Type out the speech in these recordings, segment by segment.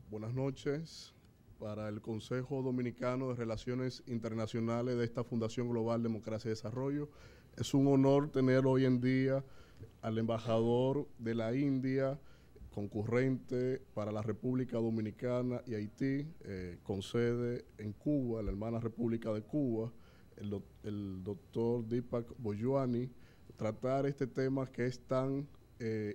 Buenas noches. Para el Consejo Dominicano de Relaciones Internacionales de esta Fundación Global Democracia y Desarrollo, es un honor tener hoy en día al embajador de la India, concurrente para la República Dominicana y Haití, con sede en Cuba, la hermana República de Cuba, el doctor Deepak Bojwani, tratar este tema que es tan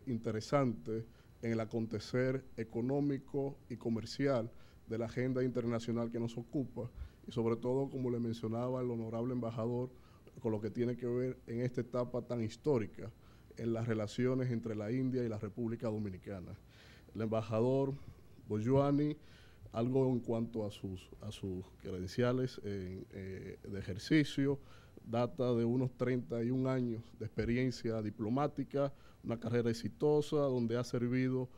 interesante en el acontecer económico y comercial de la agenda internacional que nos ocupa, y sobre todo, como le mencionaba el honorable embajador, con lo que tiene que ver en esta etapa tan histórica en las relaciones entre la India y la República Dominicana. El embajador Bojwani, algo en cuanto a sus credenciales de ejercicio, data de unos 31 años de experiencia diplomática, una carrera exitosa donde ha servido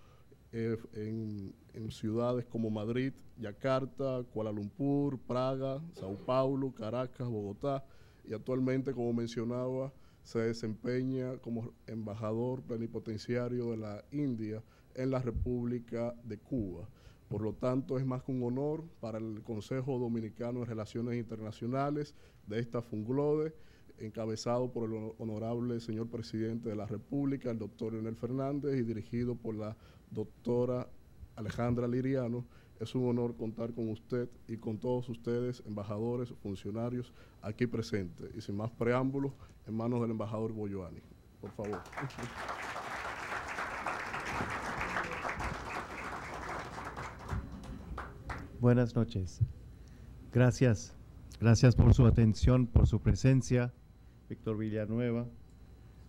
en ciudades como Madrid, Yakarta, Kuala Lumpur, Praga, Sao Paulo, Caracas, Bogotá, y actualmente, como mencionaba, se desempeña como embajador plenipotenciario de la India en la República de Cuba. Por lo tanto, es más que un honor para el Consejo Dominicano de Relaciones Internacionales de esta FUNGLODE, encabezado por el honorable señor presidente de la República, el doctor Leonel Fernández, y dirigido por la doctora Alejandra Liriano. Es un honor contar con usted y con todos ustedes, embajadores, funcionarios, aquí presentes. Y sin más preámbulos, en manos del embajador Bojwani. Por favor. Buenas noches. Gracias. Gracias por su atención, por su presencia. Víctor Villanueva,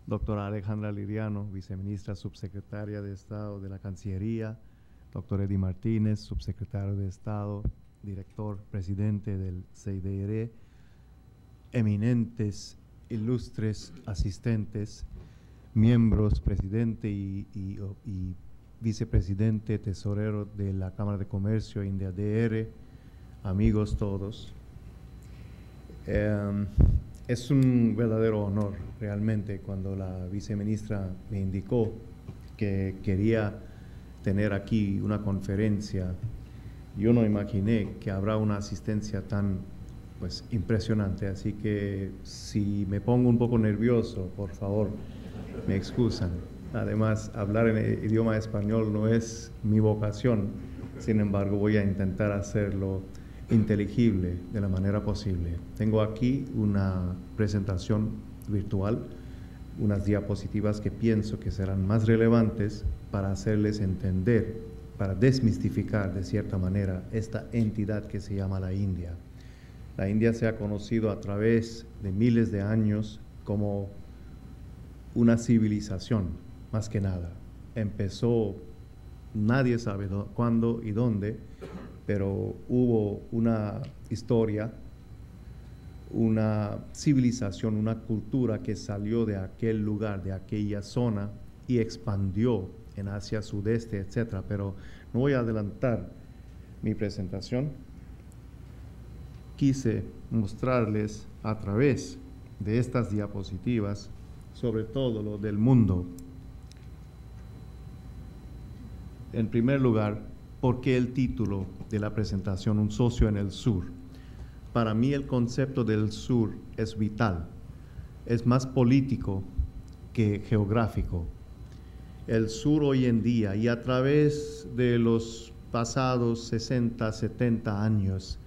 doctora Alejandra Liriano, viceministra subsecretaria de Estado de la Cancillería, doctor Eddie Martínez, subsecretario de Estado, director, presidente del CIDR, eminentes, ilustres asistentes, miembros, presidente y vicepresidente, tesorero de la Cámara de Comercio India DR, amigos todos. Es un verdadero honor realmente cuando la viceministra me indicó que quería tener aquí una conferencia. Yo no imaginé que habrá una asistencia tan impresionante, así que si me pongo un poco nervioso, por favor, me excusan. Además, hablar en el idioma español no es mi vocación, sin embargo voy a intentar hacerlo inteligible de la manera posible. Tengo aquí una presentación virtual, unas diapositivas que pienso que serán más relevantes para hacerles entender, para desmistificar de cierta manera esta entidad que se llama la India. La India se ha conocido a través de miles de años como una civilización, más que nada. Empezó, nadie sabe cuándo y dónde, pero hubo una historia, una civilización, una cultura que salió de aquel lugar, de aquella zona, y expandió en Asia Sudeste, etc. Pero no voy a adelantar mi presentación. Quise mostrarles a través de estas diapositivas, sobre todo lo del mundo. En primer lugar, ¿por qué el título de la presentación, Un socio en el sur? Para mí el concepto del sur es vital, es más político que geográfico. El sur hoy en día y a través de los pasados 60, 70 años,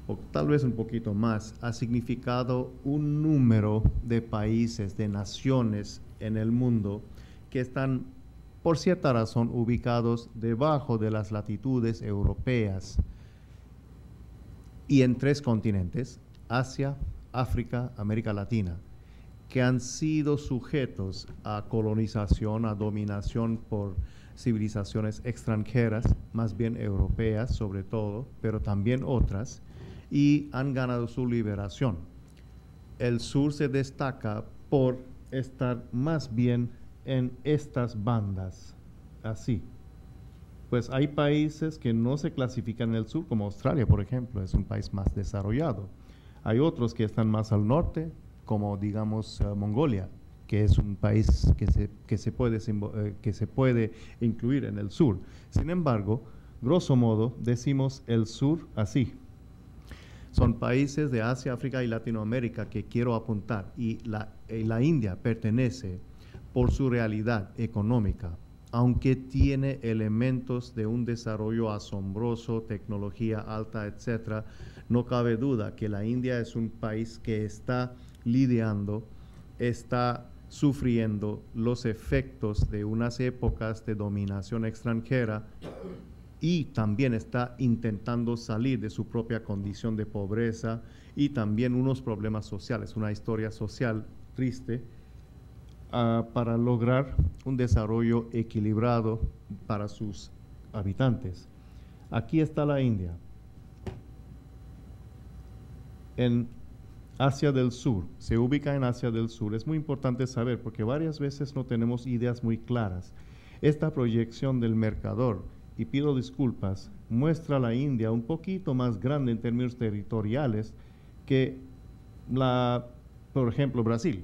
o tal vez un poquito más, ha significado un número de países, de naciones en el mundo que están, por cierta razón, ubicados debajo de las latitudes europeas y en 3 continentes, Asia, África, América Latina, que han sido sujetos a colonización, a dominación por civilizaciones extranjeras, más bien europeas sobre todo, pero también otras, y han ganado su liberación. El sur se destaca por estar más bien en estas bandas, así. Pues hay países que no se clasifican en el sur, como Australia, por ejemplo, es un país más desarrollado. Hay otros que están más al norte, como digamos Mongolia, que es un país que se puede incluir en el sur. Sin embargo, grosso modo, decimos el sur así. Son países de Asia, África y Latinoamérica que quiero apuntar, y la India pertenece por su realidad económica, aunque tiene elementos de un desarrollo asombroso, tecnología alta, etc. No cabe duda que la India es un país que está lidiando, está sufriendo los efectos de unas épocas de dominación extranjera y también está intentando salir de su propia condición de pobreza y también unos problemas sociales, una historia social triste, para lograr un desarrollo equilibrado para sus habitantes. Aquí está la India. En Asia del Sur, se ubica en Asia del Sur. Es muy importante saber porque varias veces no tenemos ideas muy claras. Esta proyección del mercador, y pido disculpas, muestra a la India un poquito más grande en términos territoriales que por ejemplo, Brasil.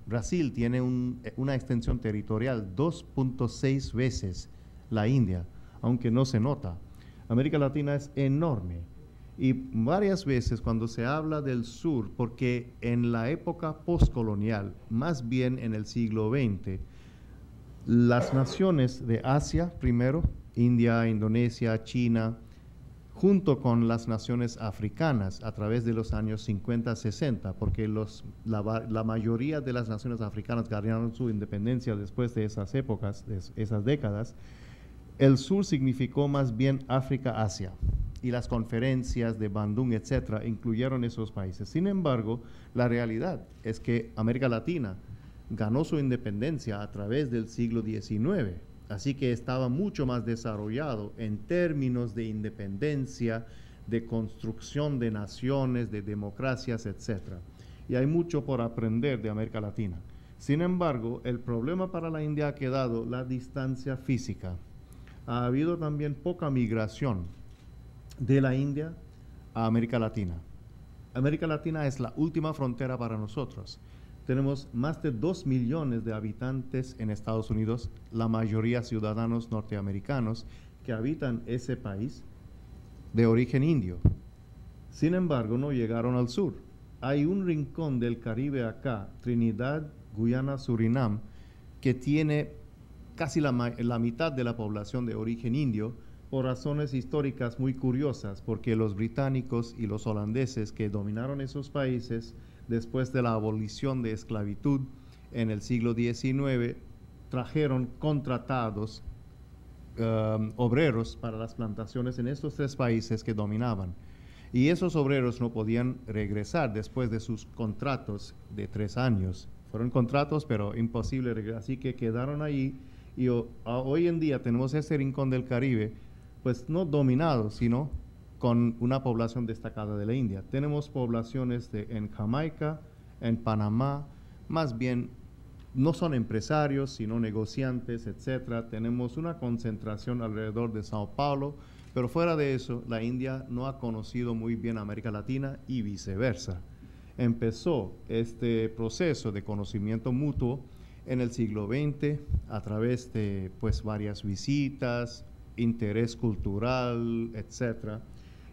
Brasil tiene una extensión territorial 2.6 veces la India, aunque no se nota. América Latina es enorme. Y varias veces cuando se habla del sur, porque en la época postcolonial, más bien en el siglo XX, las naciones de Asia, primero, India, Indonesia, China, junto con las naciones africanas a través de los años 50, 60, porque la mayoría de las naciones africanas ganaron su independencia después de esas épocas, de esas décadas, el sur significó más bien África-Asia, y las conferencias de Bandung, etcétera, incluyeron esos países. Sin embargo, la realidad es que América Latina ganó su independencia a través del siglo XIX, así que estaba mucho más desarrollado en términos de independencia, de construcción de naciones, de democracias, etcétera. Y hay mucho por aprender de América Latina. Sin embargo, el problema para la India ha quedado la distancia física. Ha habido también poca migración de la India a América Latina. América Latina es la última frontera para nosotros. Tenemos más de 2 millones de habitantes en Estados Unidos, la mayoría ciudadanos norteamericanos que habitan ese país de origen indio. Sin embargo, no llegaron al sur. Hay un rincón del Caribe acá, Trinidad, Guyana, Surinam, que tiene casi la mitad de la población de origen indio, por razones históricas muy curiosas, porque los británicos y los holandeses que dominaron esos países después de la abolición de esclavitud en el siglo XIX, trajeron contratados obreros para las plantaciones en estos 3 países que dominaban. Y esos obreros no podían regresar después de sus contratos de 3 años. Fueron contratos, pero imposible regresar, así que quedaron allí. Y hoy en día tenemos ese rincón del Caribe, pues no dominado, sino con una población destacada de la India. Tenemos poblaciones en Jamaica, en Panamá, más bien no son empresarios, sino negociantes, etcétera. Tenemos una concentración alrededor de Sao Paulo, pero fuera de eso, la India no ha conocido muy bien a América Latina y viceversa. Empezó este proceso de conocimiento mutuo en el siglo XX a través de pues varias visitas, interés cultural, etcétera,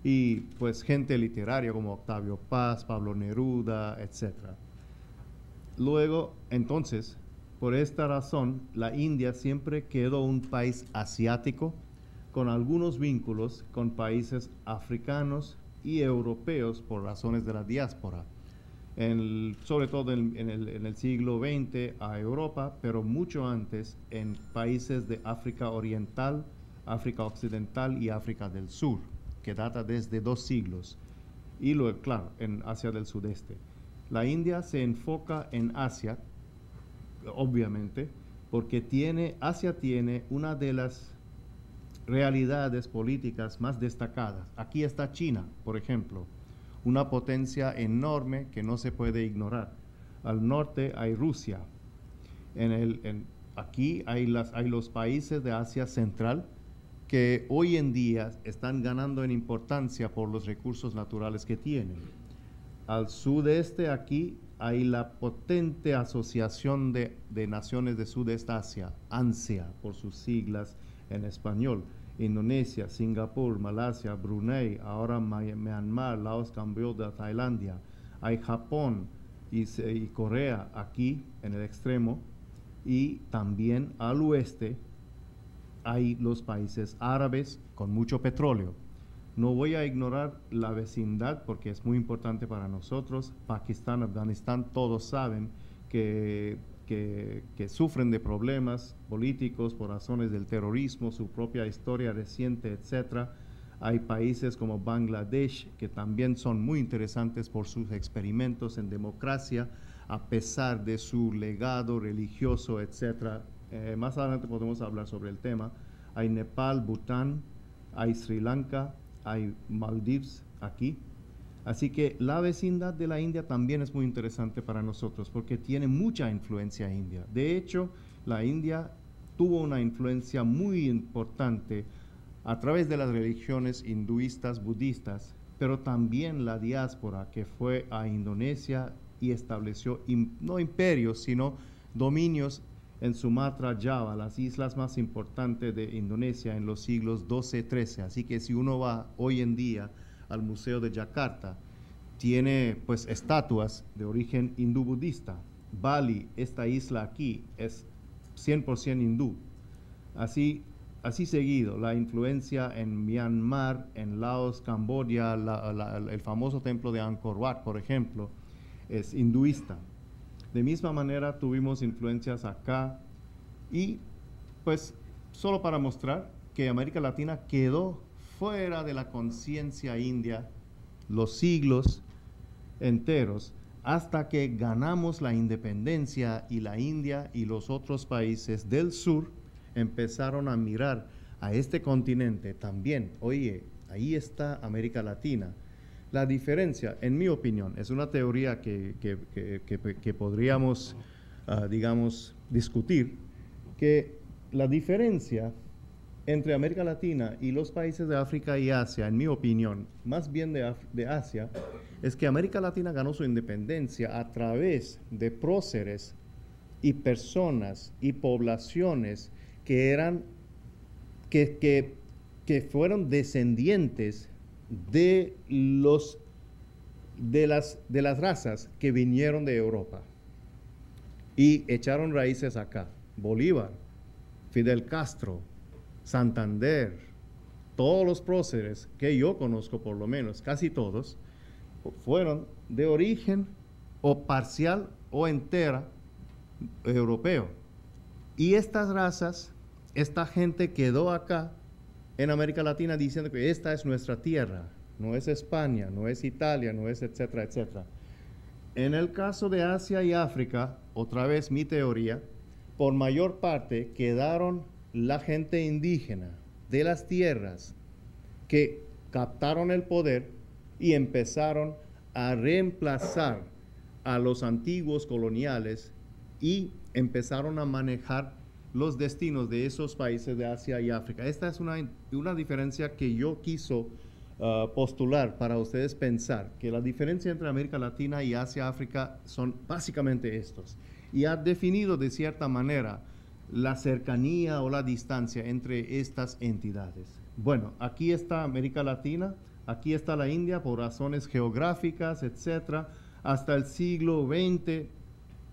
y pues gente literaria como Octavio Paz, Pablo Neruda, etcétera. Luego, entonces, por esta razón, la India siempre quedó un país asiático con algunos vínculos con países africanos y europeos por razones de la diáspora. Sobre todo en el siglo XX a Europa, pero mucho antes en países de África Oriental, África Occidental y África del Sur, que data desde 2 siglos, y luego, claro, en Asia del Sudeste. La India se enfoca en Asia, obviamente, porque Asia tiene una de las realidades políticas más destacadas. Aquí está China, por ejemplo, una potencia enorme que no se puede ignorar. Al norte hay Rusia. Aquí hay los países de Asia Central, que hoy en día están ganando en importancia por los recursos naturales que tienen. Al sudeste aquí hay la potente asociación de naciones de Sudeste Asia, ANSEA por sus siglas en español. Indonesia, Singapur, Malasia, Brunei, ahora Myanmar, Laos, Camboya, Tailandia. Hay Japón y Corea aquí en el extremo, y también al oeste hay los países árabes con mucho petróleo. No voy a ignorar la vecindad porque es muy importante para nosotros. Pakistán, Afganistán, todos saben que sufren de problemas políticos por razones del terrorismo, su propia historia reciente, etc. Hay países como Bangladesh que también son muy interesantes por sus experimentos en democracia, a pesar de su legado religioso, etc. Más adelante podemos hablar sobre el tema. Hay Nepal, Bután, hay Sri Lanka, hay Maldives aquí. Así que la vecindad de la India también es muy interesante para nosotros porque tiene mucha influencia india. De hecho, la India tuvo una influencia muy importante a través de las religiones hinduistas, budistas, pero también la diáspora que fue a Indonesia y estableció no imperios, sino dominios en Sumatra, Java, las islas más importantes de Indonesia en los siglos XII-XIII. Así que si uno va hoy en día al Museo de Yakarta, tiene pues estatuas de origen hindú-budista. Bali, esta isla aquí, es 100% hindú. Así seguido, la influencia en Myanmar, en Laos, Camboya, el famoso templo de Angkor Wat, por ejemplo, es hinduista. De misma manera tuvimos influencias acá y pues solo para mostrar que América Latina quedó fuera de la conciencia india los siglos enteros hasta que ganamos la independencia y la India y los otros países del sur empezaron a mirar a este continente también. Oye, ahí está América Latina. La diferencia, en mi opinión, es una teoría que podríamos, digamos, discutir, que la diferencia entre América Latina y los países de África y Asia, en mi opinión, más bien de Asia, es que América Latina ganó su independencia a través de próceres y personas y poblaciones que fueron descendientes de las razas que vinieron de Europa y echaron raíces acá. Bolívar, Fidel Castro, Santander, todos los próceres que yo conozco, por lo menos casi todos, fueron de origen o parcial o entera europeo. Y estas razas, esta gente quedó acá en América Latina diciendo que esta es nuestra tierra, no es España, no es Italia, no es etcétera, etcétera. En el caso de Asia y África, otra vez mi teoría, por mayor parte quedaron la gente indígena de las tierras que captaron el poder y empezaron a reemplazar a los antiguos coloniales y empezaron a manejar los destinos de esos países de Asia y África. Esta es una diferencia que yo quiso postular para ustedes pensar, que la diferencia entre América Latina y Asia-África son básicamente estos. Y ha definido de cierta manera la cercanía o la distancia entre estas entidades. Bueno, aquí está América Latina, aquí está la India por razones geográficas, etcétera. Hasta el siglo XX,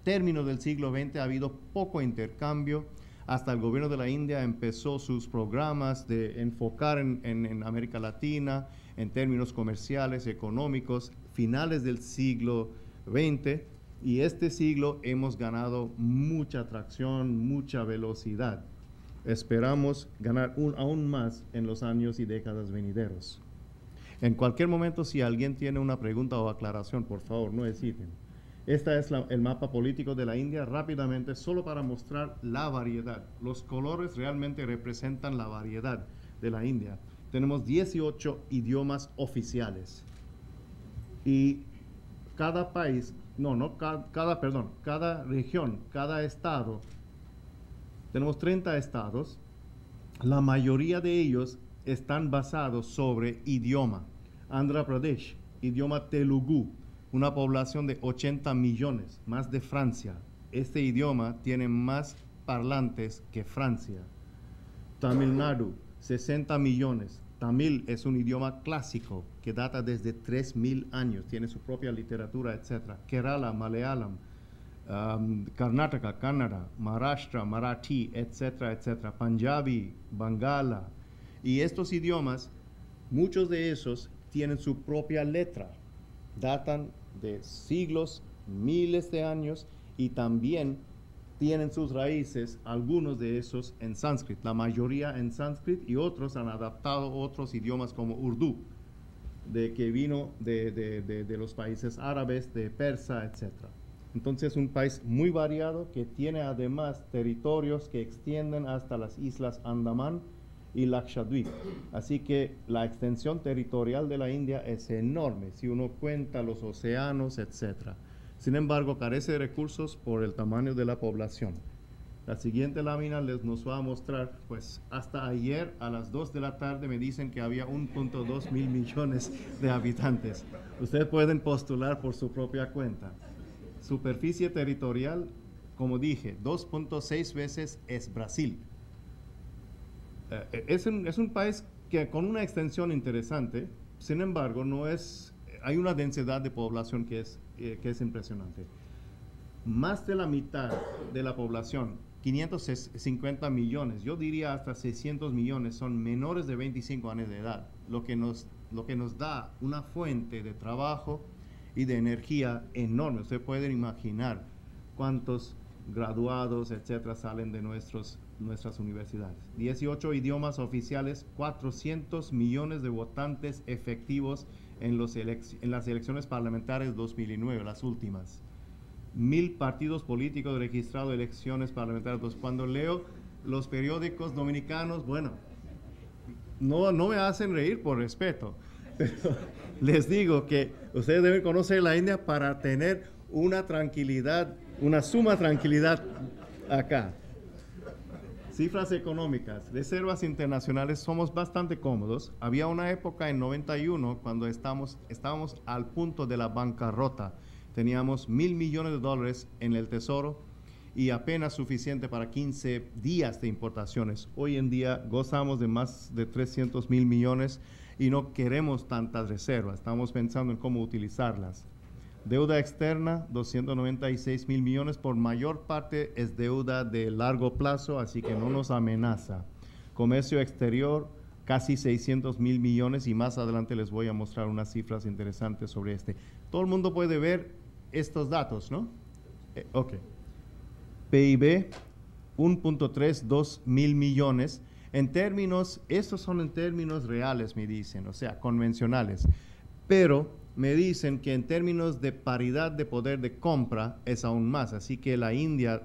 término del siglo XX, ha habido poco intercambio. Hasta el gobierno de la India empezó sus programas de enfocar en América Latina en términos comerciales, económicos, finales del siglo XX. Y este siglo hemos ganado mucha atracción, mucha velocidad. Esperamos ganar aún más en los años y décadas venideros. En cualquier momento, si alguien tiene una pregunta o aclaración, por favor, no hesiten. Este es el mapa político de la India, rápidamente, solo para mostrar la variedad. Los colores realmente representan la variedad de la India. Tenemos 18 idiomas oficiales. Y cada país, cada región, cada estado, tenemos 30 estados, la mayoría de ellos están basados sobre idioma. Andhra Pradesh, idioma Telugu, una población de 80 millones, más de Francia. Este idioma tiene más parlantes que Francia. Tamil Nadu, 60 millones. Tamil es un idioma clásico que data desde 3.000 años, tiene su propia literatura, etc. Kerala, Malayalam, Karnataka, Kannada, Maharashtra, Marathi, etcétera, etcétera. Punjabi, Bangala. Y estos idiomas, muchos de esos tienen su propia letra, datan de siglos, miles de años, y también tienen sus raíces, algunos de esos en sánscrito, la mayoría en sánscrito, y otros han adaptado otros idiomas como Urdu, que vino de los países árabes, de Persa, etc. Entonces es un país muy variado que tiene además territorios que extienden hasta las islas Andamán y Lakshadweep. Así que la extensión territorial de la India es enorme, si uno cuenta los océanos, etc. Sin embargo, carece de recursos por el tamaño de la población. La siguiente lámina nos va a mostrar, pues hasta ayer a las 2 de la tarde me dicen que había 1.2 mil millones de habitantes. Ustedes pueden postular por su propia cuenta. Superficie territorial, como dije, 2.6 veces es Brasil. Es un país que con una extensión interesante, sin embargo, hay una densidad de población que es impresionante. Más de la mitad de la población, 550 millones, yo diría hasta 600 millones, son menores de 25 años de edad, lo que nos da una fuente de trabajo y de energía enorme. Ustedes pueden imaginar cuántos graduados, etcétera, salen de nuestras universidades. 18 idiomas oficiales, 400 millones de votantes efectivos en las elecciones parlamentarias 2009, las últimas. 1.000 partidos políticos registrados en elecciones parlamentarias. Cuando leo los periódicos dominicanos, bueno, no me hacen reír por respeto, pero les digo que ustedes deben conocer la India para tener una tranquilidad, una suma tranquilidad acá. Cifras económicas, reservas internacionales, somos bastante cómodos. Había una época en 91 cuando estábamos al punto de la bancarrota. Teníamos $1.000 millones en el tesoro y apenas suficiente para 15 días de importaciones. Hoy en día gozamos de más de 300.000 millones y no queremos tantas reservas. Estamos pensando en cómo utilizarlas. Deuda externa, 296.000 millones, por mayor parte es deuda de largo plazo, así que no nos amenaza. Comercio exterior, casi 600.000 millones, y más adelante les voy a mostrar unas cifras interesantes sobre este. Todo el mundo puede ver estos datos, ¿no? Ok. PIB, 1.32 mil millones. Estos son en términos reales, me dicen, o sea, convencionales. Pero me dicen que en términos de paridad de poder de compra es aún más. Así que la India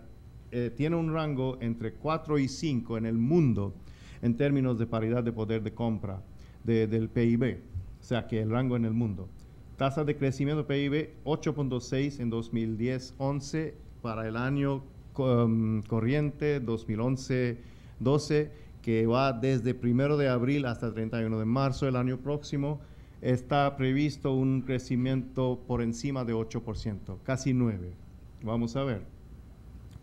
tiene un rango entre 4 y 5 en el mundo en términos de paridad de poder de compra del PIB. O sea, que el rango en el mundo. Tasa de crecimiento PIB 8.6 en 2010-11, para el año corriente 2011-12, que va desde 1 de abril hasta 31 de marzo del año próximo. Está previsto un crecimiento por encima de 8%, casi 9%. Vamos a ver.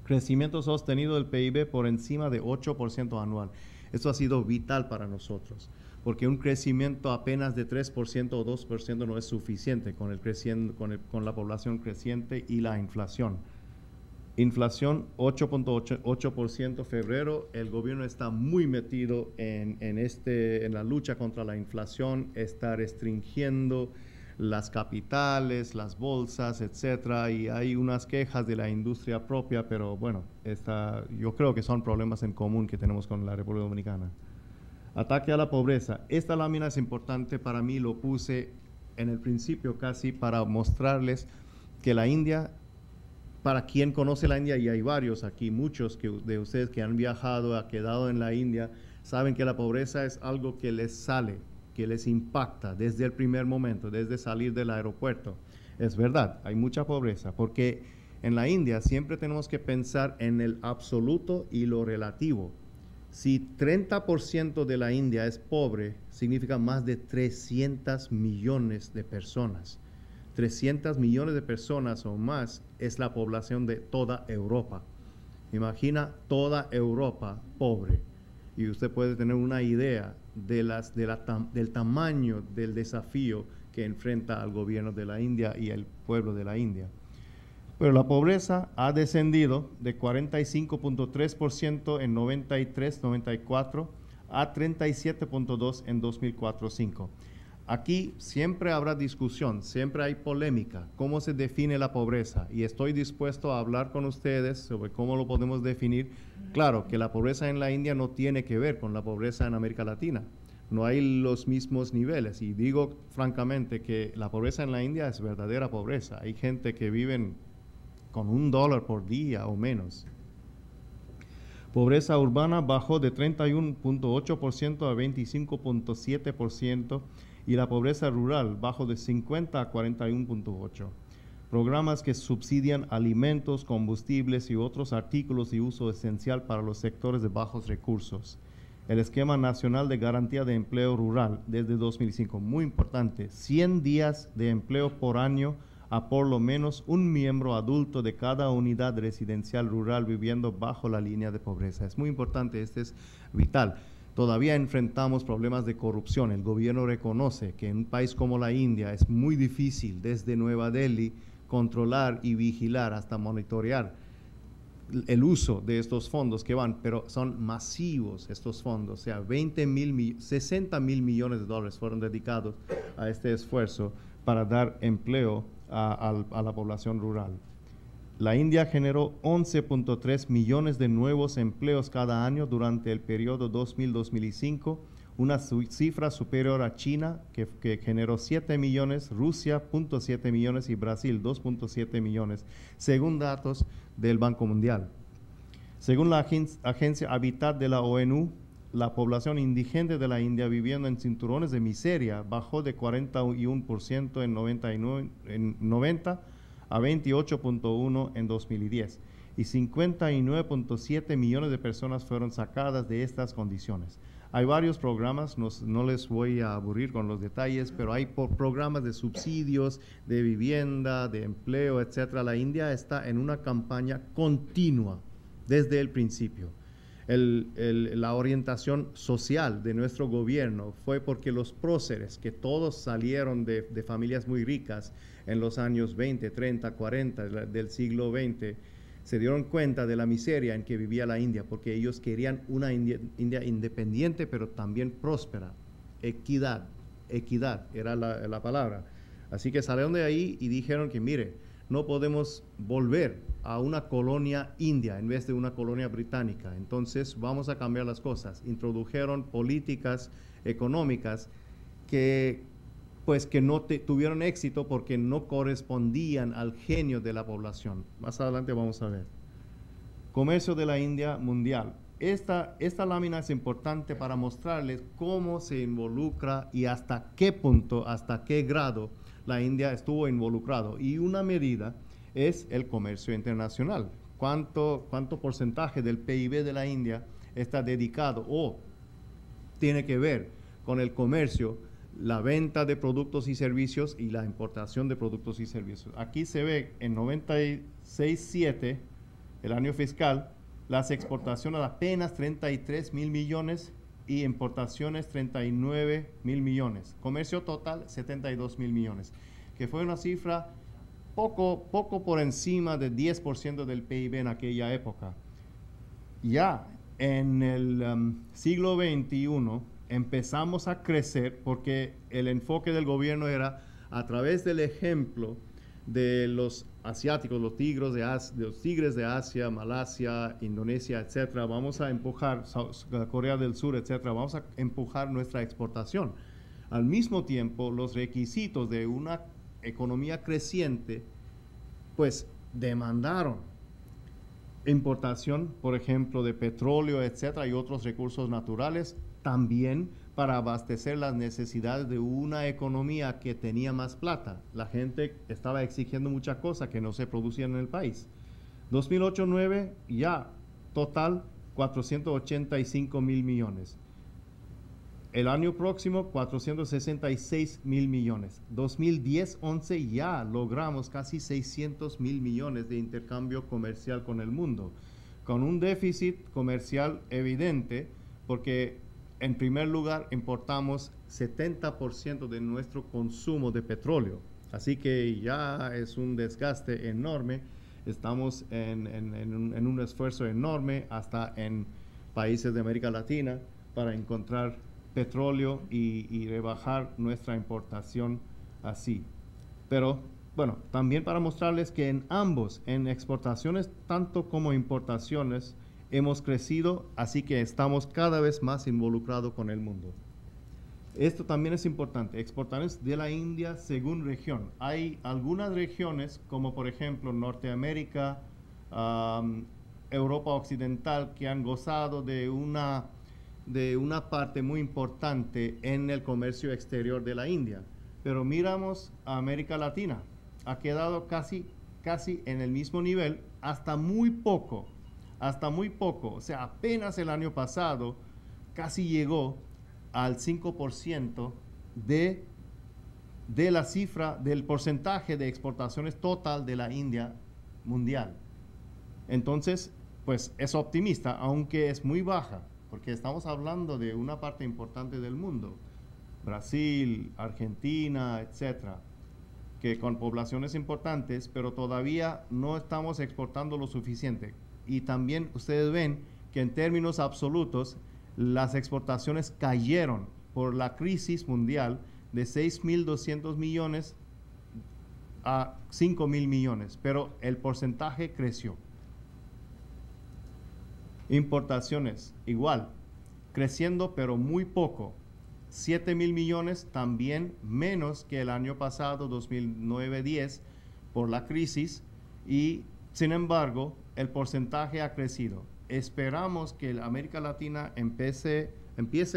Crecimiento sostenido del PIB por encima de 8% anual. Esto ha sido vital para nosotros, porque un crecimiento apenas de 3% o 2% no es suficiente con la población creciente y la inflación. Inflación 8.8% febrero. El gobierno está muy metido en la lucha contra la inflación, está restringiendo las capitales, las bolsas, etcétera, y hay unas quejas de la industria propia, pero bueno, yo creo que son problemas en común que tenemos con la República Dominicana. Ataque a la pobreza. Esta lámina es importante para mí, lo puse en el principio casi para mostrarles que la India, para quien conoce la India, y hay varios aquí, muchos de ustedes que han viajado, han quedado en la India, saben que la pobreza es algo que les sale, que les impacta desde el primer momento, desde salir del aeropuerto. Es verdad, hay mucha pobreza, porque en la India siempre tenemos que pensar en el absoluto y lo relativo. Si 30% de la India es pobre, significa más de 300 millones de personas. 300 millones de personas o más es la población de toda Europa. Imagina toda Europa pobre. y usted puede tener una idea del tamaño del desafío que enfrenta al gobierno de la India y el pueblo de la India. Pero la pobreza ha descendido de 45.3% en 93-94 a 37.2% en 2004-05. Aquí siempre habrá discusión, siempre hay polémica, cómo se define la pobreza, y estoy dispuesto a hablar con ustedes sobre cómo lo podemos definir. Claro que la pobreza en la India no tiene que ver con la pobreza en América Latina, no hay los mismos niveles, y digo francamente que la pobreza en la India es verdadera pobreza. Hay gente que vive con $1 por día o menos. Pobreza urbana bajó de 31.8% a 25.7%, y la pobreza rural bajó de 50 a 41.8%. Programas que subsidian alimentos, combustibles y otros artículos de uso esencial para los sectores de bajos recursos. El Esquema Nacional de Garantía de Empleo Rural desde 2005, muy importante, 100 días de empleo por año a por lo menos un miembro adulto de cada unidad residencial rural viviendo bajo la línea de pobreza. Es muy importante, este es vital. Todavía enfrentamos problemas de corrupción. El gobierno reconoce que en un país como la India es muy difícil desde Nueva Delhi controlar y vigilar hasta monitorear el uso de estos fondos que van, pero son masivos estos fondos, o sea, 60 mil millones de dólares fueron dedicados a este esfuerzo para dar empleo a la población rural. La India generó 11.3 millones de nuevos empleos cada año durante el periodo 2000-2005, una cifra superior a China, que generó 7 millones, Rusia 0.7 millones y Brasil 2.7 millones, según datos del Banco Mundial. Según la agencia Habitat de la ONU, la población indigente de la India viviendo en cinturones de miseria bajó de 41% en 90 a 28.1% en 2010, y 59.7 millones de personas fueron sacadas de estas condiciones. Hay varios programas, no les voy a aburrir con los detalles, pero hay programas de subsidios, de vivienda, de empleo, etc. La India está en una campaña continua desde el principio. La orientación social de nuestro gobierno fue porque los próceres, que todos salieron de familias muy ricas en los años 20, 30, 40 del siglo XX, se dieron cuenta de la miseria en que vivía la India, porque ellos querían una India independiente, pero también próspera. Equidad era la palabra. Así que salieron de ahí y dijeron que, mire, no podemos volver a una colonia india en vez de una colonia británica. Entonces vamos a cambiar las cosas. Introdujeron políticas económicas que no tuvieron éxito porque no correspondían al genio de la población. Más adelante vamos a ver. Comercio de la India mundial. Esta lámina es importante para mostrarles cómo se involucra y hasta qué punto, hasta qué grado la India estuvo involucrado. Y una medida es el comercio internacional. ¿Cuánto porcentaje del PIB de la India está dedicado o tiene que ver con el comercio, la venta de productos y servicios y la importación de productos y servicios? Aquí se ve en 96.7, el año fiscal, las exportaciones apenas 33 mil millones y importaciones 39 mil millones. Comercio total 72 mil millones, que fue una cifra poco por encima de 10% del PIB en aquella época. Ya en el siglo XXI empezamos a crecer porque el enfoque del gobierno era a través del ejemplo de los asiáticos, los tigres de Asia, Malasia, Indonesia, etcétera. Vamos a empujar, Corea del Sur, etcétera, vamos a empujar nuestra exportación. Al mismo tiempo, los requisitos de una economía creciente, pues demandaron importación, por ejemplo, de petróleo, etcétera, y otros recursos naturales, también para abastecer las necesidades de una economía que tenía más plata. La gente estaba exigiendo muchas cosas que no se producían en el país. 2008-9 ya total 485 mil millones. El año próximo 466 mil millones. 2010-11 ya logramos casi 600 mil millones de intercambio comercial con el mundo, con un déficit comercial evidente, porque en primer lugar importamos 70% de nuestro consumo de petróleo. Así que ya es un desgaste enorme. Estamos en un esfuerzo enorme hasta en países de América Latina para encontrar petróleo y rebajar nuestra importación así. Pero bueno, también para mostrarles que en ambos, en exportaciones tanto como importaciones, hemos crecido, así que estamos cada vez más involucrados con el mundo. Esto también es importante, exportaciones de la India según región. Hay algunas regiones, como por ejemplo Norteamérica, Europa Occidental, que han gozado de una parte muy importante en el comercio exterior de la India. Pero miramos a América Latina, ha quedado casi en el mismo nivel, hasta muy poco, o sea, apenas el año pasado casi llegó al 5% de la cifra del porcentaje de exportaciones total de la India mundial. Entonces, pues es optimista, aunque es muy baja, porque estamos hablando de una parte importante del mundo, Brasil, Argentina, etcétera, que con poblaciones importantes, pero todavía no estamos exportando lo suficiente. Y también ustedes ven que en términos absolutos las exportaciones cayeron por la crisis mundial de 6.200 millones a 5.000 millones, pero el porcentaje creció. Importaciones, igual, creciendo pero muy poco. 7.000 millones, también menos que el año pasado, 2009-10, por la crisis, y sin embargo, el porcentaje ha crecido. Esperamos que América Latina empiece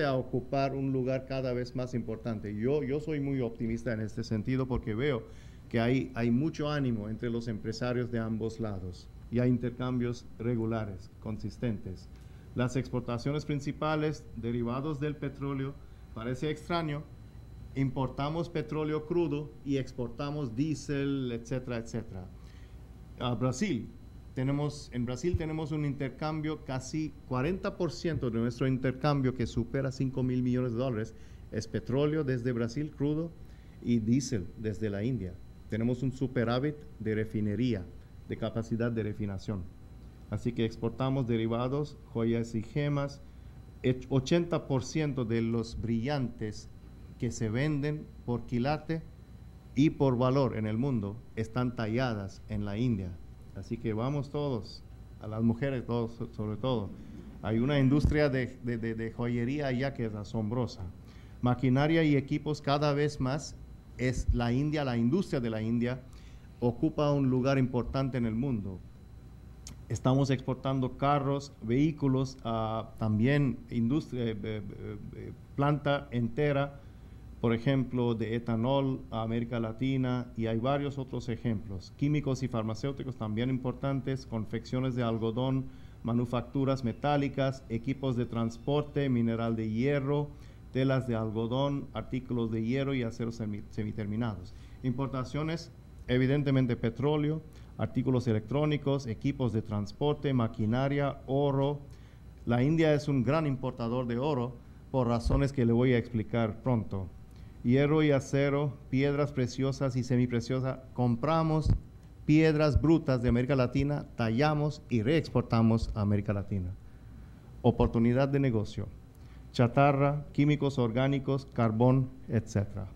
a ocupar un lugar cada vez más importante. Yo soy muy optimista en este sentido porque veo que hay mucho ánimo entre los empresarios de ambos lados y hay intercambios regulares, consistentes. Las exportaciones principales, derivados del petróleo, parece extraño, importamos petróleo crudo y exportamos diésel, etcétera, etcétera. A Brasil, en Brasil tenemos un intercambio, casi 40% de nuestro intercambio que supera 5.000 millones de dólares es petróleo desde Brasil crudo y diésel desde la India. Tenemos un superávit de refinería, de capacidad de refinación. Así que exportamos derivados, joyas y gemas. 80% de los brillantes que se venden por quilate y por valor en el mundo están talladas en la India. Así que vamos todos, a las mujeres todos, sobre todo. Hay una industria de joyería allá que es asombrosa. Maquinaria y equipos cada vez más es la India, la industria de la India ocupa un lugar importante en el mundo. Estamos exportando carros, vehículos, también industria, planta entera, por ejemplo, de etanol a América Latina, y hay varios otros ejemplos. Químicos y farmacéuticos también importantes, confecciones de algodón, manufacturas metálicas, equipos de transporte, mineral de hierro, telas de algodón, artículos de hierro y aceros semiterminados. Importaciones, evidentemente petróleo, artículos electrónicos, equipos de transporte, maquinaria, oro. La India es un gran importador de oro por razones que le voy a explicar pronto. Hierro y acero, piedras preciosas y semipreciosas. Compramos piedras brutas de América Latina, tallamos y reexportamos a América Latina. Oportunidad de negocio. Chatarra, químicos orgánicos, carbón, etc.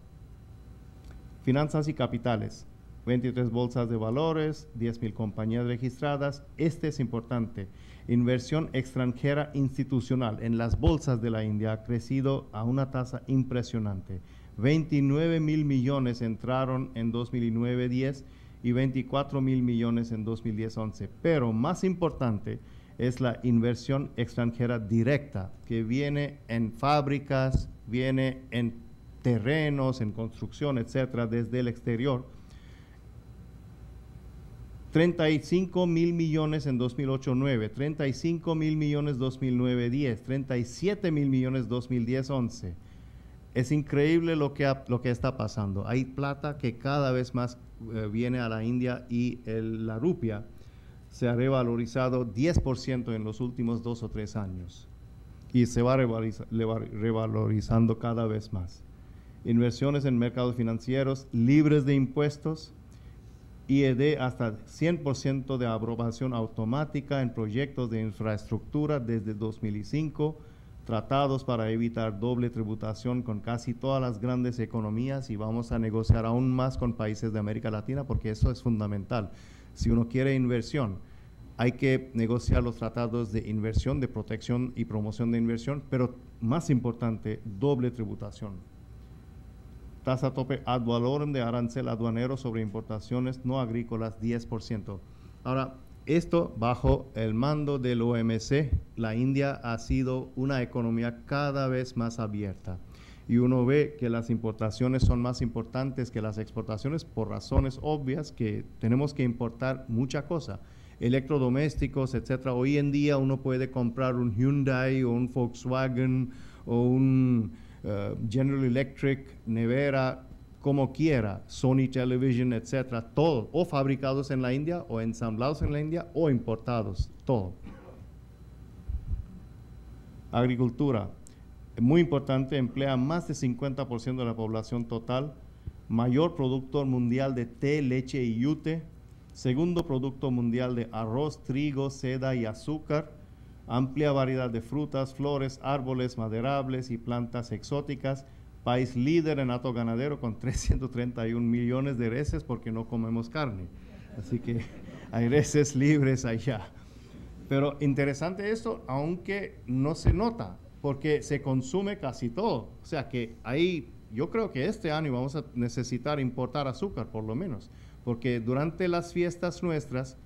Finanzas y capitales. 23 bolsas de valores, 10.000 compañías registradas. Este es importante. Inversión extranjera institucional en las bolsas de la India ha crecido a una tasa impresionante. 29.000 millones entraron en 2009-10 y 24.000 millones en 2010-11. Pero más importante es la inversión extranjera directa, que viene en fábricas, viene en terrenos, en construcción, etcétera, desde el exterior. 35.000 millones en 2008-9, 35.000 millones 2009-10, 37.000 millones 2010-11. Es increíble lo que está pasando. Hay plata que cada vez más viene a la India y la rupia se ha revalorizado 10% en los últimos 2 o 3 años. y se va revalorizando cada vez más. Inversiones en mercados financieros libres de impuestos y de hasta 100% de aprobación automática en proyectos de infraestructura desde 2005, tratados para evitar doble tributación con casi todas las grandes economías, y vamos a negociar aún más con países de América Latina porque eso es fundamental. Si uno quiere inversión, hay que negociar los tratados de inversión, de protección y promoción de inversión, pero más importante, doble tributación. Tasa tope ad valorem de arancel aduanero sobre importaciones no agrícolas 10%. Ahora, esto bajo el mando del OMC, la India ha sido una economía cada vez más abierta. Y uno ve que las importaciones son más importantes que las exportaciones por razones obvias, que tenemos que importar mucha cosa. Electrodomésticos, etcétera. Hoy en día uno puede comprar un Hyundai o un Volkswagen o un General Electric, nevera, como quiera, Sony Television, etcétera, todo, o fabricados en la India, o ensamblados en la India, o importados, todo. Agricultura, muy importante, emplea más de 50% de la población total, mayor productor mundial de té, leche y yute, segundo producto mundial de arroz, trigo, seda y azúcar, amplia variedad de frutas, flores, árboles maderables y plantas exóticas, país líder en hato ganadero con 331 millones de reses porque no comemos carne. Así que hay reses libres allá. Pero interesante esto, aunque no se nota, porque se consume casi todo. O sea que ahí, yo creo que este año vamos a necesitar importar azúcar por lo menos, porque durante las fiestas nuestras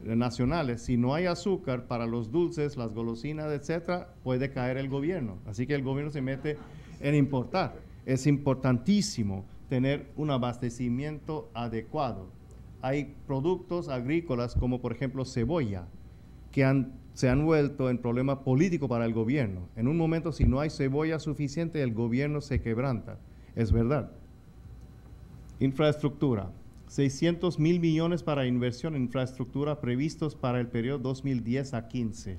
nacionales, si no hay azúcar para los dulces, las golosinas, etcétera, puede caer el gobierno. Así que el gobierno se mete en importar. Es importantísimo tener un abastecimiento adecuado. Hay productos agrícolas como por ejemplo cebolla que se han vuelto en problema político para el gobierno. En un momento, si no hay cebolla suficiente, el gobierno se quebranta. Es verdad. Infraestructura. 600 mil millones para inversión en infraestructura previstos para el periodo 2010 a 15.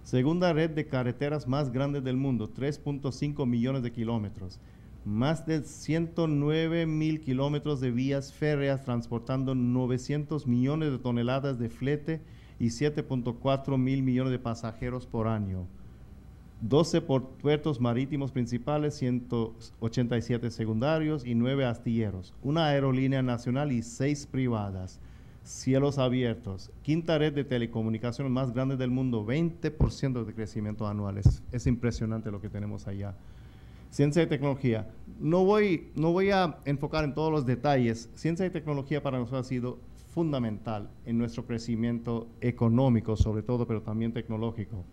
Segunda red de carreteras más grande del mundo, 3.5 millones de kilómetros. Más de 109 mil kilómetros de vías férreas transportando 900 millones de toneladas de flete y 7.4 mil millones de pasajeros por año. 12 puertos marítimos principales, 187 secundarios y 9 astilleros. Una aerolínea nacional y 6 privadas. Cielos abiertos. Quinta red de telecomunicaciones más grande del mundo, 20% de crecimiento anual. Es impresionante lo que tenemos allá. Ciencia y tecnología. No voy a enfocar en todos los detalles. Ciencia y tecnología para nosotros ha sido fundamental en nuestro crecimiento económico, sobre todo, pero también tecnológico.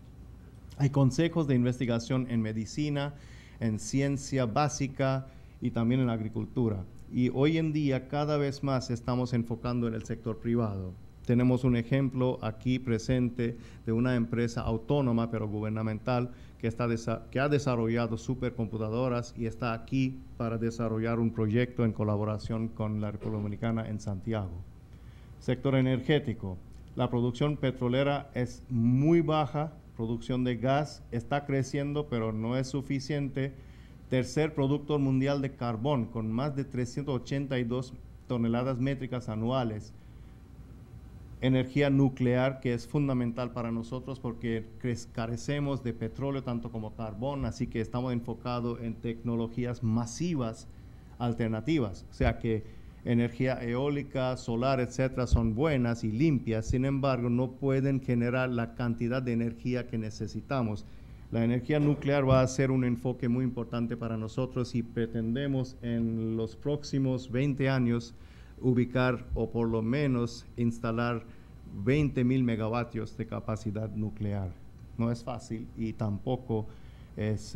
Hay consejos de investigación en medicina, en ciencia básica y también en agricultura. Y hoy en día cada vez más estamos enfocando en el sector privado. Tenemos un ejemplo aquí presente de una empresa autónoma pero gubernamental que ha desarrollado supercomputadoras y está aquí para desarrollar un proyecto en colaboración con la República Dominicana en Santiago. Sector energético. La producción petrolera es muy baja. Producción de gas está creciendo, pero no es suficiente. Tercer productor mundial de carbón, con más de 382 toneladas métricas anuales. Energía nuclear, que es fundamental para nosotros porque carecemos de petróleo tanto como carbón, así que estamos enfocados en tecnologías masivas alternativas. O sea que energía eólica, solar, etcétera, son buenas y limpias, sin embargo, no pueden generar la cantidad de energía que necesitamos. La energía nuclear va a ser un enfoque muy importante para nosotros y pretendemos en los próximos 20 años ubicar o por lo menos instalar 20,000 megavatios de capacidad nuclear. No es fácil y tampoco es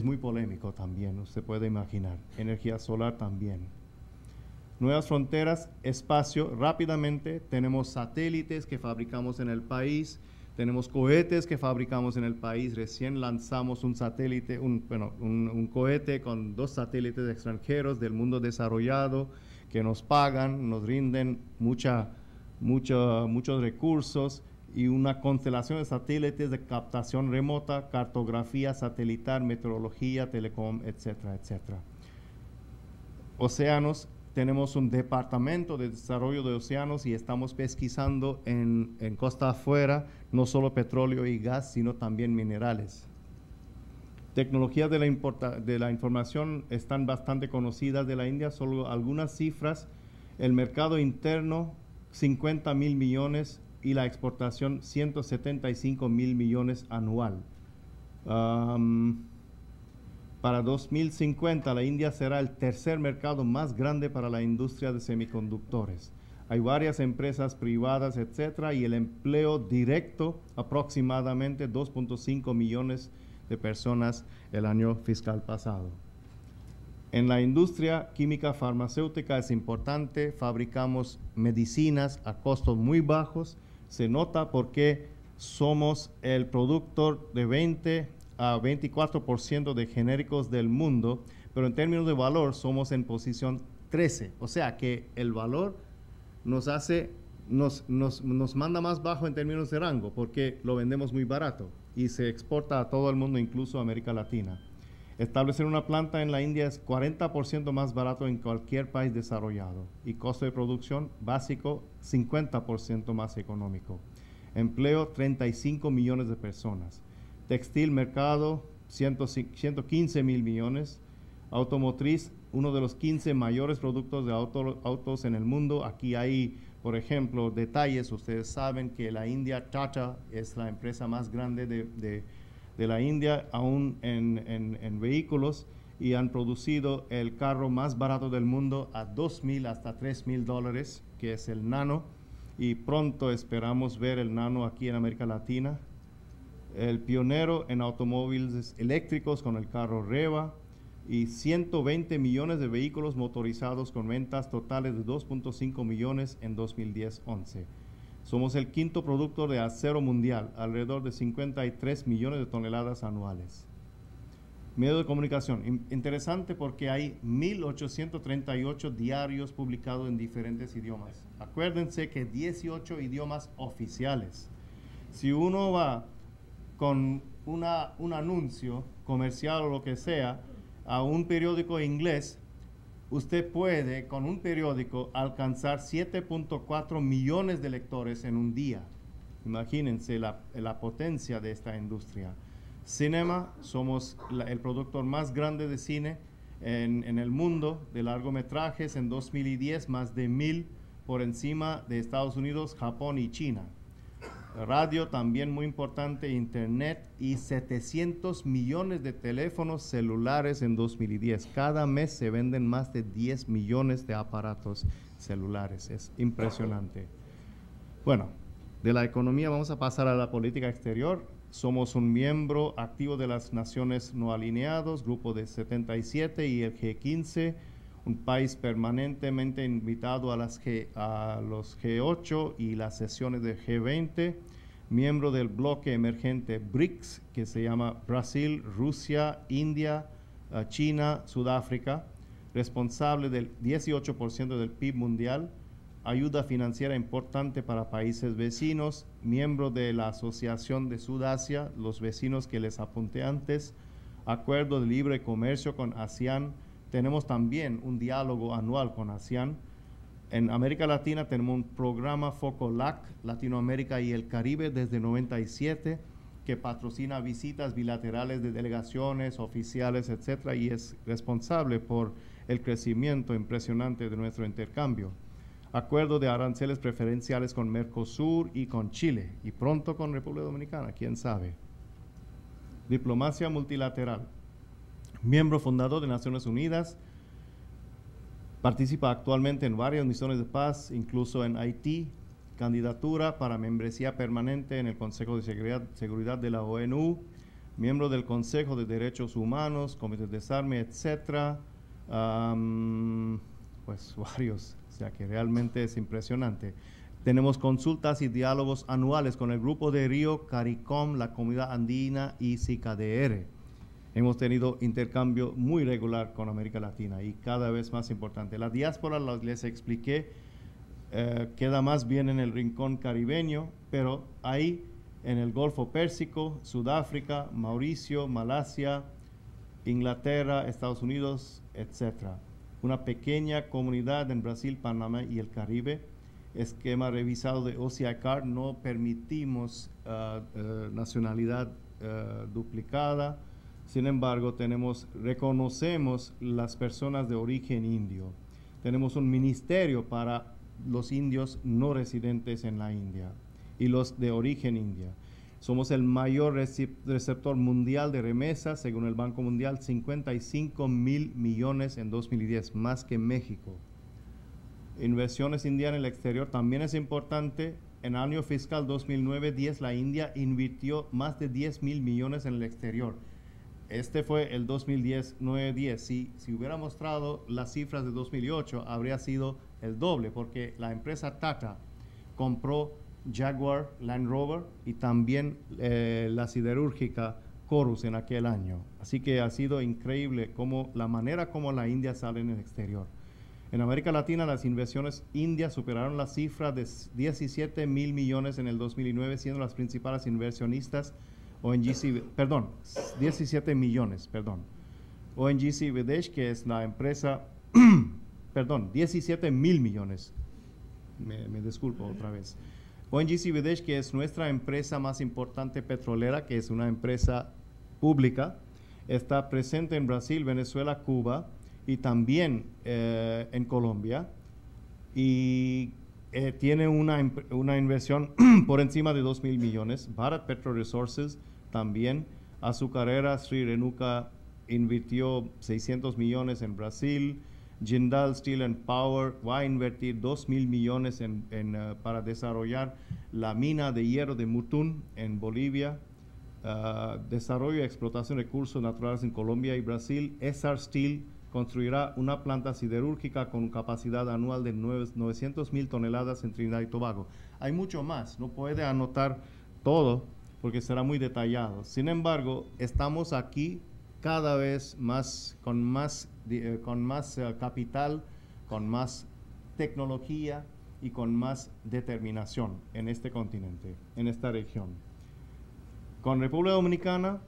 muy polémico también, usted puede imaginar. Energía solar también. Nuevas fronteras, espacio, rápidamente tenemos satélites que fabricamos en el país, tenemos cohetes que fabricamos en el país, recién lanzamos un satélite, un cohete con 2 satélites extranjeros del mundo desarrollado que nos pagan, nos rinden muchos recursos y una constelación de satélites de captación remota, cartografía satelital, meteorología, telecom, etcétera, etcétera. Océanos, tenemos un departamento de desarrollo de océanos y estamos pesquisando en costa afuera no solo petróleo y gas, sino también minerales. Tecnologías de la información están bastante conocidas de la India, solo algunas cifras. El mercado interno, 50,000 millones y la exportación, 175,000 millones anual. Para 2050, la India será el tercer mercado más grande para la industria de semiconductores. Hay varias empresas privadas, etcétera, y el empleo directo, aproximadamente 2.5 millones de personas el año fiscal pasado. En la industria química farmacéutica es importante, fabricamos medicinas a costos muy bajos. Se nota porque somos el productor de 20 a 24% de genéricos del mundo, pero en términos de valor somos en posición 13. O sea que el valor nos manda más bajo en términos de rango porque lo vendemos muy barato y se exporta a todo el mundo, incluso a América Latina. Establecer una planta en la India es 40% más barato en cualquier país desarrollado y costo de producción básico 50% más económico. Empleo 35 millones de personas. Textil, mercado 115,000 millones. Automotriz, uno de los 15 mayores productos de autos en el mundo. Aquí hay, por ejemplo, detalles. Ustedes saben que la India, Tata, es la empresa más grande de la India, aún en vehículos, y han producido el carro más barato del mundo a $2,000 hasta $3,000, que es el Nano, y pronto esperamos ver el Nano aquí en América Latina. El pionero en automóviles eléctricos con el carro Reva, y 120 millones de vehículos motorizados con ventas totales de 2.5 millones en 2010-11. Somos el quinto productor de acero mundial, alrededor de 53 millones de toneladas anuales. Medios de comunicación, interesante porque hay 1,838 diarios publicados en diferentes idiomas. Acuérdense que 18 idiomas oficiales. Si uno va con un anuncio comercial o lo que sea a un periódico inglés, usted puede, con un periódico, alcanzar 7.4 millones de lectores en un día. Imagínense la potencia de esta industria. Cinema, somos el productor más grande de cine en el mundo, de largometrajes. En 2010, más de 1,000 por encima de Estados Unidos, Japón y China. Radio, también muy importante, internet, y 700 millones de teléfonos celulares en 2010. Cada mes se venden más de 10 millones de aparatos celulares. Es impresionante. Bueno, de la economía vamos a pasar a la política exterior. Somos un miembro activo de las Naciones No Alineados, Grupo de 77 y el G15, un país permanentemente invitado a los G8 y las sesiones de G20, miembro del bloque emergente BRICS, que se llama Brasil, Rusia, India, China, Sudáfrica, responsable del 18% del PIB mundial, ayuda financiera importante para países vecinos, miembro de la Asociación de Sudasia, los vecinos que les apunté antes, acuerdo de libre comercio con ASEAN. Tenemos también un diálogo anual con ASEAN. En América Latina tenemos un programa FOCOLAC, Latinoamérica y el Caribe, desde 97, que patrocina visitas bilaterales de delegaciones, oficiales, etcétera, y es responsable por el crecimiento impresionante de nuestro intercambio. Acuerdo de aranceles preferenciales con Mercosur y con Chile, y pronto con República Dominicana, quién sabe. Diplomacia multilateral. Miembro fundador de Naciones Unidas, participa actualmente en varias misiones de paz, incluso en Haití, candidatura para membresía permanente en el Consejo de Seguridad de la ONU, miembro del Consejo de Derechos Humanos, Comité de Desarme, etcétera. Pues varios, o sea que realmente es impresionante. Tenemos consultas y diálogos anuales con el Grupo de Río, CARICOM, la Comunidad Andina y SICADR. Hemos tenido intercambio muy regular con América Latina y cada vez más importante. La diáspora, les expliqué, queda más bien en el rincón caribeño, pero ahí en el Golfo Pérsico, Sudáfrica, Mauricio, Malasia, Inglaterra, Estados Unidos, etc. Una pequeña comunidad en Brasil, Panamá y el Caribe. Esquema revisado de OCICAR, no permitimos nacionalidad duplicada. Sin embargo, reconocemos las personas de origen indio. Tenemos un ministerio para los indios no residentes en la India y los de origen india. Somos el mayor receptor mundial de remesas, según el Banco Mundial, 55.000 millones en 2010, más que México. Inversiones indianas en el exterior también es importante. En el año fiscal 2009-10, la India invirtió más de 10.000 millones en el exterior. Este fue el 2010-9-10. Si hubiera mostrado las cifras de 2008, habría sido el doble, porque la empresa Tata compró Jaguar Land Rover y también la siderúrgica Corus en aquel año. Así que ha sido increíble la manera como la India sale en el exterior. En América Latina, las inversiones indias superaron la cifra de 17.000 millones en el 2009, siendo las principales inversionistas ONGC, 17 millones, ONGC Videsh, que es la empresa, 17.000 millones, me disculpo otra vez. ONGC Videsh, que es nuestra empresa más importante petrolera, que es una empresa pública, está presente en Brasil, Venezuela, Cuba y también en Colombia, y tiene una inversión por encima de 2.000 millones. Bharat Petro Resources también, azucarera Sri Renuka invirtió 600 millones en Brasil. Jindal Steel and Power va a invertir 2.000 millones para desarrollar la mina de hierro de Mutún en Bolivia. Desarrollo y explotación de recursos naturales en Colombia y Brasil. Essar Steel construirá una planta siderúrgica con capacidad anual de 900.000 toneladas en Trinidad y Tobago. Hay mucho más, no puede anotar todo porque será muy detallado. Sin embargo, estamos aquí cada vez más con más capital, con más tecnología y con más determinación en este continente, en esta región. Con República Dominicana,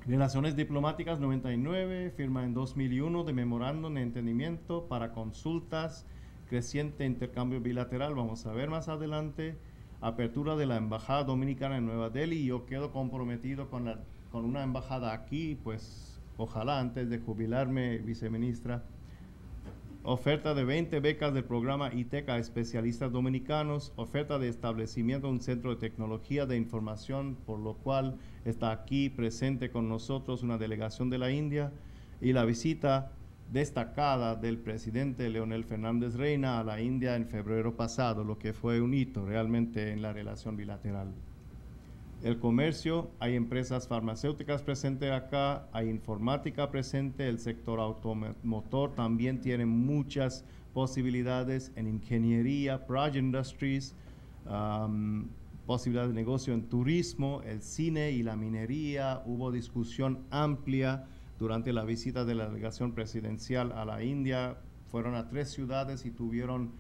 relaciones diplomáticas 99, firma en 2001 de memorándum de entendimiento para consultas, creciente intercambio bilateral, vamos a ver más adelante, apertura de la Embajada Dominicana en Nueva Delhi. Yo quedo comprometido con una embajada aquí, pues ojalá antes de jubilarme, viceministra. Oferta de 20 becas del programa ITEC a especialistas dominicanos, oferta de establecimiento de un centro de tecnología de información, por lo cual está aquí presente con nosotros una delegación de la India, y la visita destacada del presidente Leonel Fernández Reina a la India en febrero pasado, lo que fue un hito realmente en la relación bilateral. El comercio, hay empresas farmacéuticas presentes acá, hay informática presente, el sector automotor también tiene muchas posibilidades en ingeniería, Praj Industries, posibilidades de negocio en turismo, el cine y la minería. Hubo discusión amplia durante la visita de la delegación presidencial a la India. Fueron a 3 ciudades y tuvieron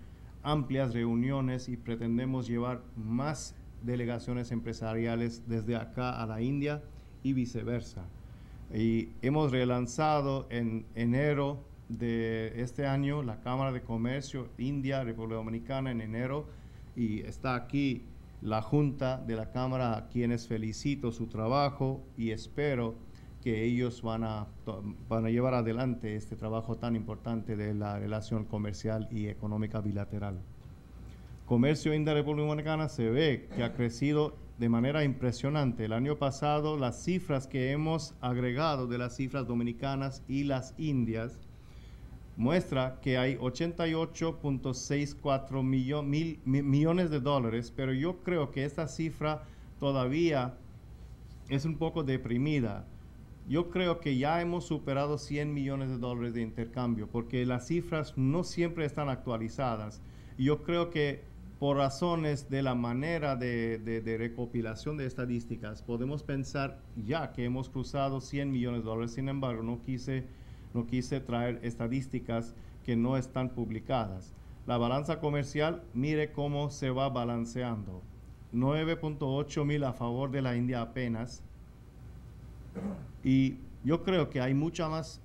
amplias reuniones, y pretendemos llevar más delegaciones empresariales desde acá a la India y viceversa. Y hemos relanzado en enero de este año la Cámara de Comercio India, República Dominicana en enero, y está aquí la Junta de la Cámara, a quienes felicito su trabajo y espero que ellos van a llevar adelante este trabajo tan importante de la relación comercial y económica bilateral. Comercio India-República Dominicana se ve que ha crecido de manera impresionante. El año pasado, las cifras que hemos agregado de las cifras dominicanas y las indias muestra que hay 88.64 millones de dólares, pero yo creo que esta cifra todavía es un poco deprimida. Yo creo que ya hemos superado 100 millones de dólares de intercambio, porque las cifras no siempre están actualizadas. Yo creo que por razones de la manera de recopilación de estadísticas, podemos pensar ya que hemos cruzado 100 millones de dólares. Sin embargo, no quise traer estadísticas que no están publicadas. La balanza comercial, mire cómo se va balanceando. 9.8 mil a favor de la India apenas. Y yo creo que hay mucha más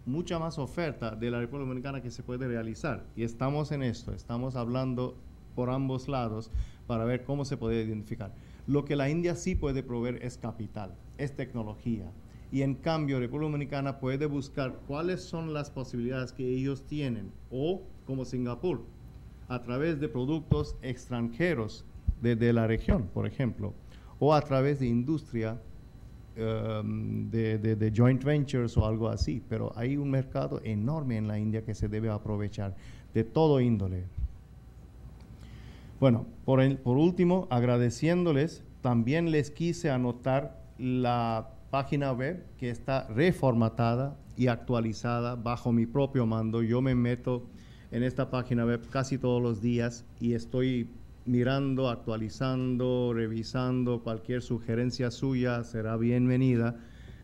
oferta de la República Dominicana que se puede realizar. Y estamos en esto, estamos hablando por ambos lados para ver cómo se puede identificar. Lo que la India sí puede proveer es capital, es tecnología. Y en cambio, República Dominicana puede buscar cuáles son las posibilidades que ellos tienen, o como Singapur, a través de productos extranjeros de la región, por ejemplo, o a través de industria de joint ventures o algo así. Pero hay un mercado enorme en la India que se debe aprovechar de todo índole. Bueno, por último, agradeciéndoles, también les quise anotar la página web que está reformatada y actualizada bajo mi propio mando. Yo me meto en esta página web casi todos los días y estoy mirando, actualizando, revisando. Cualquier sugerencia suya será bienvenida.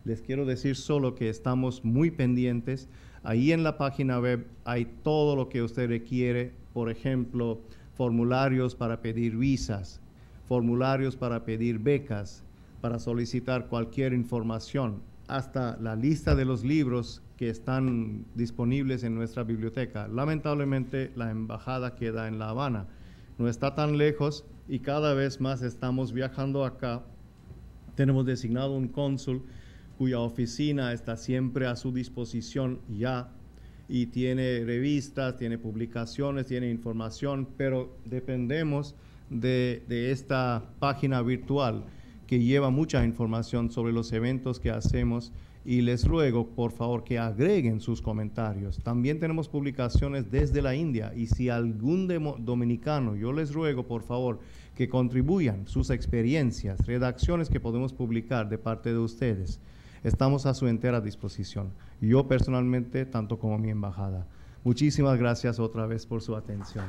Les quiero decir solo que estamos muy pendientes. Ahí en la página web hay todo lo que usted requiere, por ejemplo, formularios para pedir visas, formularios para pedir becas, para solicitar cualquier información, hasta la lista de los libros que están disponibles en nuestra biblioteca. Lamentablemente, la embajada queda en La Habana. No está tan lejos y cada vez más estamos viajando acá. Tenemos designado un cónsul cuya oficina está siempre a su disposición ya, y tiene revistas, tiene publicaciones, tiene información, pero dependemos de esta página virtual que lleva mucha información sobre los eventos que hacemos, y les ruego, por favor, que agreguen sus comentarios. También tenemos publicaciones desde la India, y si algún dominicano, yo les ruego, por favor, que contribuyan sus experiencias, redacciones que podemos publicar de parte de ustedes. Estamos a su entera disposición. Yo personalmente, tanto como mi embajada. Muchísimas gracias otra vez por su atención.